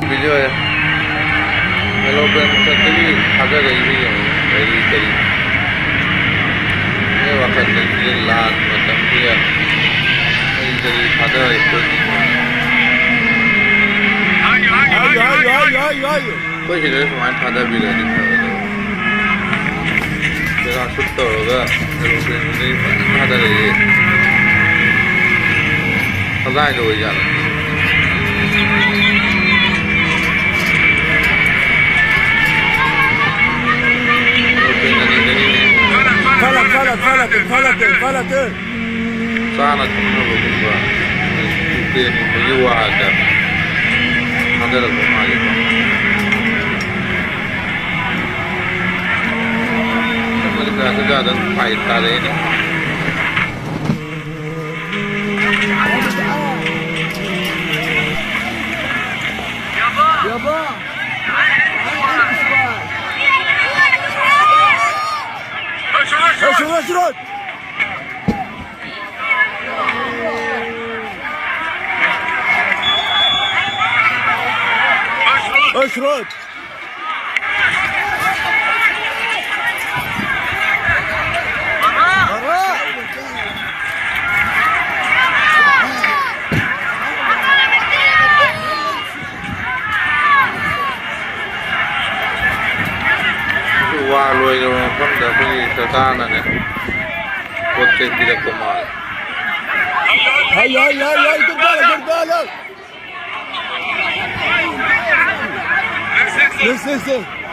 Video है hello friends भी खाते रही करी करी ये वक्त नहीं लान मतलब ये करी करी खाते रही कोई हिरे समाज खाते भी रही जगह सुट्टा होगा हेलो फ्रेंड्स नहीं खाते रही पता है तो वही जाना Fala. Sana tunalo kwa kuteni mliwa hata hadara kwa mali kama ज़्यादा फायदा रहे ने Şurada. Öşrut. Wah luar biasa pun dari sana nih, kocek tidak kemal. Hay, gel. Dur.